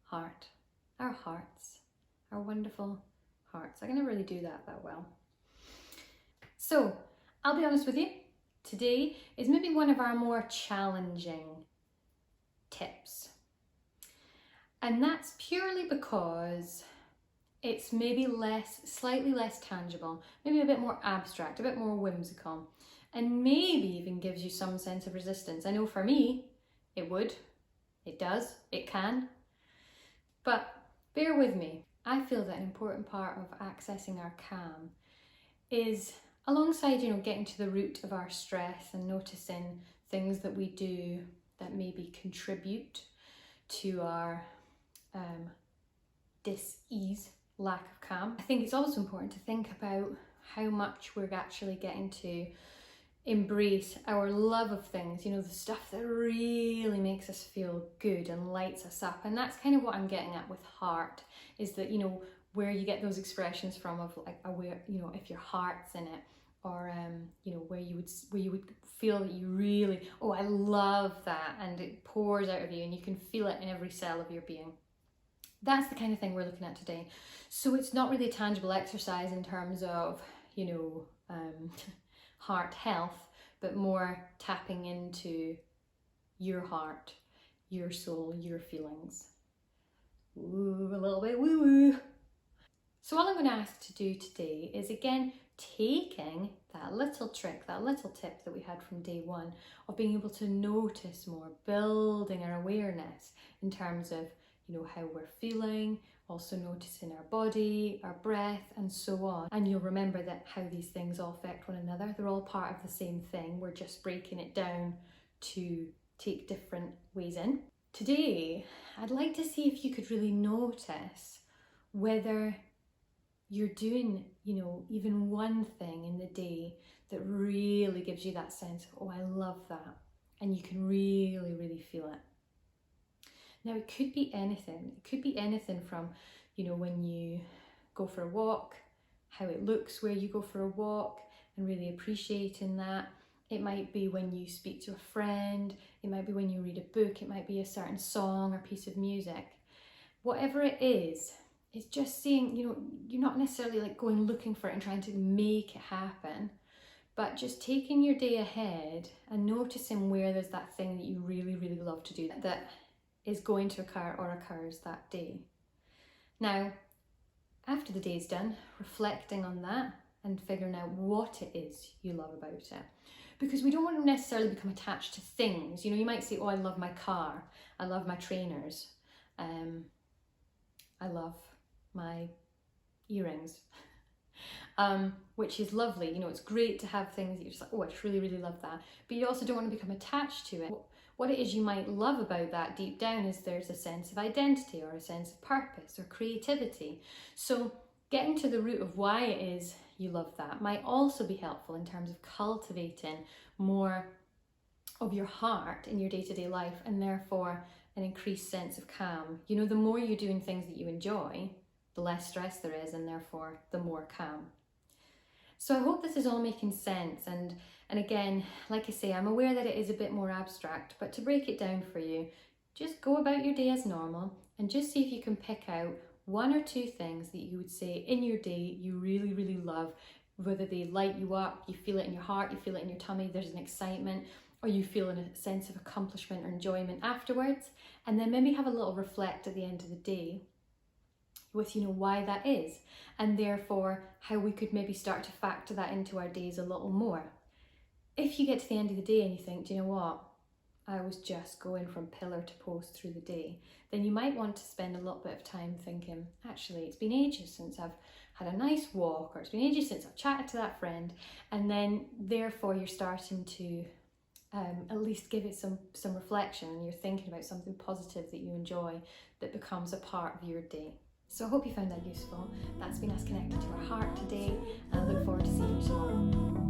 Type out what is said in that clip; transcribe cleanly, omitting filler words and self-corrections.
heart, our hearts, our wonderful hearts. I can never really do that well. So I'll be honest with you, today is maybe one of our more challenging tips. And that's purely because it's maybe slightly less tangible, maybe a bit more abstract, a bit more whimsical, and maybe even gives you some sense of resistance. I know for me, it would, it does, it can, but bear with me. I feel that an important part of accessing our calm is alongside, getting to the root of our stress and noticing things that we do that maybe contribute to our dis-ease, lack of calm. I think it's also important to think about how much we're actually getting to embrace our love of things, the stuff that really makes us feel good and lights us up. And that's kind of what I'm getting at with heart, is that, where you get those expressions from of like aware, if your heart's in it, or where you would feel that you really, oh, I love that, and it pours out of you and you can feel it in every cell of your being. That's the kind of thing we're looking at today. So it's not really a tangible exercise in terms of, heart health, but more tapping into your heart, your soul, your feelings. Ooh, a little bit woo-woo. So all I'm going to ask to do today is, again, taking that little trick, that little tip that we had from day one of being able to notice more, building our awareness in terms of, how we're feeling, also noticing our body, our breath, and so on. And you'll remember that how these things all affect one another. They're all part of the same thing. We're just breaking it down to take different ways in. Today, I'd like to see if you could really notice whether you're doing, even one thing in the day that really gives you that sense of, oh, I love that. And you can really, really feel it. Now, it could be anything. It could be anything from, when you go for a walk, how it looks where you go for a walk and really appreciating that. It might be when you speak to a friend. It might be when you read a book. It might be a certain song or piece of music. Whatever it is, it's just seeing, you're not necessarily like going looking for it and trying to make it happen, but just taking your day ahead and noticing where there's that thing that you really, really love to do that is going to occur or occurs that day. Now, after the day's done, reflecting on that and figuring out what it is you love about it. Because we don't want to necessarily become attached to things. You might say, oh, I love my car, I love my trainers, I love my earrings, which is lovely. It's great to have things that you're just like, oh, I just really, really love that. But you also don't want to become attached to it. What it is you might love about that deep down is there's a sense of identity or a sense of purpose or creativity. So getting to the root of why it is you love that might also be helpful in terms of cultivating more of your heart in your day-to-day life, and therefore an increased sense of calm. The more you're doing things that you enjoy, the less stress there is, and therefore the more calm. So I hope this is all making sense, and again, like I say, I'm aware that it is a bit more abstract, but to break it down for you, just go about your day as normal and just see if you can pick out one or two things that you would say in your day you really, really love, whether they light you up, you feel it in your heart, you feel it in your tummy, there's an excitement, or you feel a sense of accomplishment or enjoyment afterwards, and then maybe have a little reflect at the end of the day with why that is, and therefore how we could maybe start to factor that into our days a little more. If you get to the end of the day and you think, do you know what, I was just going from pillar to post through the day, then you might want to spend a little bit of time thinking, actually, it's been ages since I've had a nice walk, or it's been ages since I've chatted to that friend, and then therefore you're starting to at least give it some reflection, and you're thinking about something positive that you enjoy that becomes a part of your day. So I hope you found that useful. That's been us connected to our heart today, and I look forward to seeing you tomorrow.